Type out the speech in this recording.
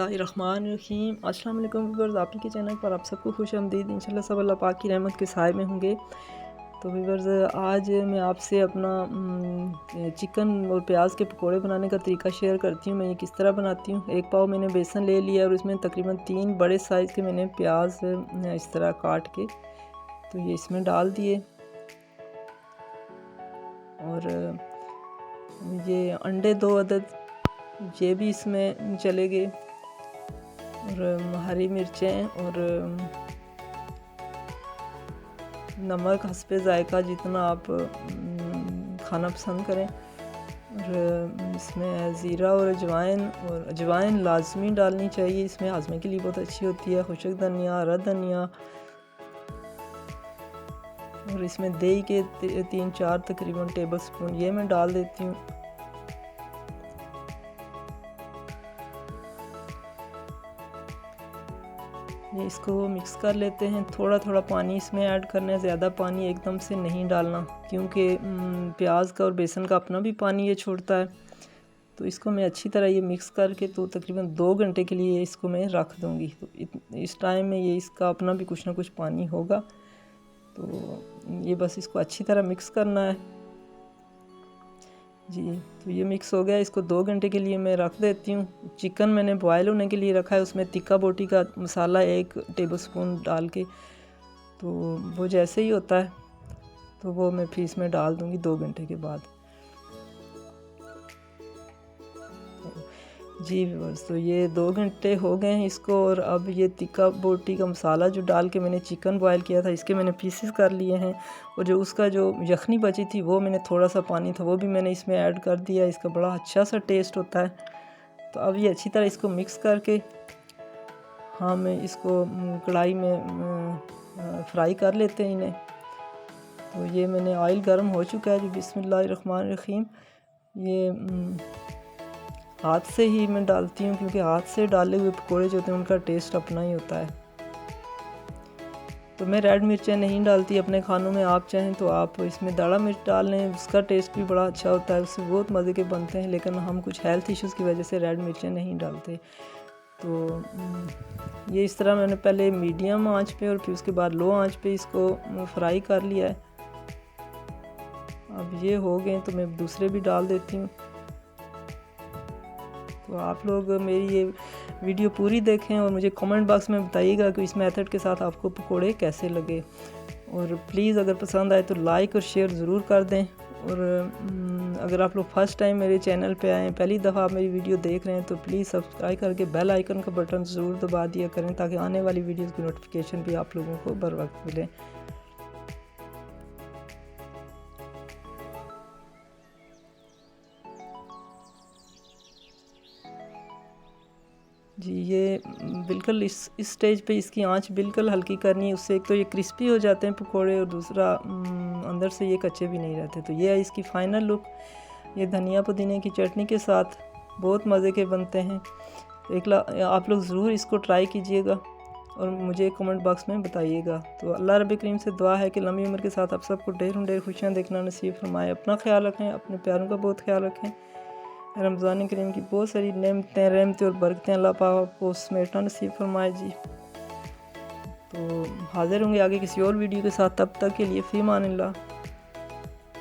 बिस्मिल्लाहिर्रहमानिर्रहीम। अस्सलाम वालेकुम व्यूअर्स, आप ही के चैनल पर आप सबको खुश आमदीद। इंशाल्लाह सब अल्लाह पाक की रहमत के साए में होंगे। तो व्यूअर्स, आज मैं आपसे अपना चिकन और प्याज के पकोड़े बनाने का तरीका शेयर करती हूँ। मैं ये किस तरह बनाती हूँ। एक पाव मैंने बेसन ले लिया और उसमें तकरीबन 3 बड़े साइज़ के मैंने प्याज इस तरह काट के तो ये इसमें डाल दिए। और ये अंडे 2 अदद ये भी इसमें चले गए, और हरी मिर्चें और नमक हस्बे ज़ायका जितना आप खाना पसंद करें। और इसमें ज़ीरा और अजवाइन लाजमी डालनी चाहिए, इसमें हाजमे के लिए बहुत अच्छी होती है। खुशक धनिया, हरा धनिया, और इसमें दही के 3-4 तकरीबन टेबल स्पून ये मैं डाल देती हूँ। ये इसको मिक्स कर लेते हैं। थोड़ा थोड़ा पानी इसमें ऐड करना है, ज़्यादा पानी एकदम से नहीं डालना, क्योंकि प्याज का और बेसन का अपना भी पानी ये छोड़ता है। तो इसको मैं अच्छी तरह ये मिक्स करके तो तकरीबन 2 घंटे के लिए इसको मैं रख दूँगी। तो इस टाइम में ये इसका अपना भी कुछ ना कुछ पानी होगा। तो ये बस इसको अच्छी तरह मिक्स करना है जी। तो ये मिक्स हो गया, इसको 2 घंटे के लिए मैं रख देती हूँ। चिकन मैंने बॉयल होने के लिए रखा है, उसमें तिक्का बोटी का मसाला 1 टेबलस्पून डाल के, तो वो जैसे ही होता है तो वो मैं फिर इसमें डाल दूँगी 2 घंटे के बाद जी व्यूअर्स। तो ये 2 घंटे हो गए हैं इसको, और अब ये तिक्का बोटी का मसाला जो डाल के मैंने चिकन बॉयल किया था इसके मैंने पीसेस कर लिए हैं, और जो उसका जो यखनी बची थी वो मैंने थोड़ा सा पानी था वो भी मैंने इसमें ऐड कर दिया। इसका बड़ा अच्छा सा टेस्ट होता है। तो अब ये अच्छी तरह इसको मिक्स करके मैं इसको कढ़ाई में फ्राई कर लेते हैं इन्हें। तो ये मैंने ऑयल गर्म हो चुका है जी। बिस्मिल्लाहिर्रहमानिर्रहीम। ये हाथ से ही मैं डालती हूँ, क्योंकि हाथ से डाले हुए पकोड़े जो होते हैं उनका टेस्ट अपना ही होता है। तो मैं रेड मिर्चें नहीं डालती अपने खानों में। आप चाहें तो आप इसमें दाढ़ा मिर्च डाल लें, उसका टेस्ट भी बड़ा अच्छा होता है, उससे बहुत मज़े के बनते हैं। लेकिन हम कुछ हेल्थ इश्यूज़ की वजह से रेड मिर्चें नहीं डालते। तो ये इस तरह मैंने पहले मीडियम आंच पे और फिर उसके बाद लो आंच पे इसको फ्राई कर लिया है। अब ये हो गए तो मैं दूसरे भी डाल देती हूँ। तो आप लोग मेरी ये वीडियो पूरी देखें और मुझे कमेंट बॉक्स में बताइएगा कि इस मेथड के साथ आपको पकोड़े कैसे लगे। और प्लीज़ अगर पसंद आए तो लाइक और शेयर ज़रूर कर दें। और अगर आप लोग फर्स्ट टाइम मेरे चैनल पे आए, पहली दफ़ा आप मेरी वीडियो देख रहे हैं, तो प्लीज़ सब्सक्राइब करके बेल आइकन का बटन ज़रूर दबा दिया करें, ताकि आने वाली वीडियोज़ की नोटिफिकेशन भी आप लोगों को बर वक्त मिले जी। ये बिल्कुल इस स्टेज पे इसकी आंच बिल्कुल हल्की करनी है, उससे एक तो ये क्रिस्पी हो जाते हैं पकोड़े, और दूसरा अंदर से ये कच्चे भी नहीं रहते। तो ये है इसकी फ़ाइनल लुक। ये धनिया पुदीने की चटनी के साथ बहुत मज़े के बनते हैं। तो आप लोग ज़रूर इसको ट्राई कीजिएगा और मुझे कमेंट बॉक्स में बताइएगा। तो अल्लाह रब्बे करीम से दुआ है कि लंबी उम्र के साथ आप सबको ढेर खुशियाँ देखना नसीब फरमाए। अपना ख्याल रखें, अपने प्यारों का बहुत ख्याल रखें। रमज़ान करीम की बहुत सारी नेमतें, रहमतें और बरकतें अल्लाह पाक आपको समेटना नसीब फरमाए जी। तो हाज़िर होंगे आगे किसी और वीडियो के साथ, तब तक के लिए फ़ी अमानिल्लाह।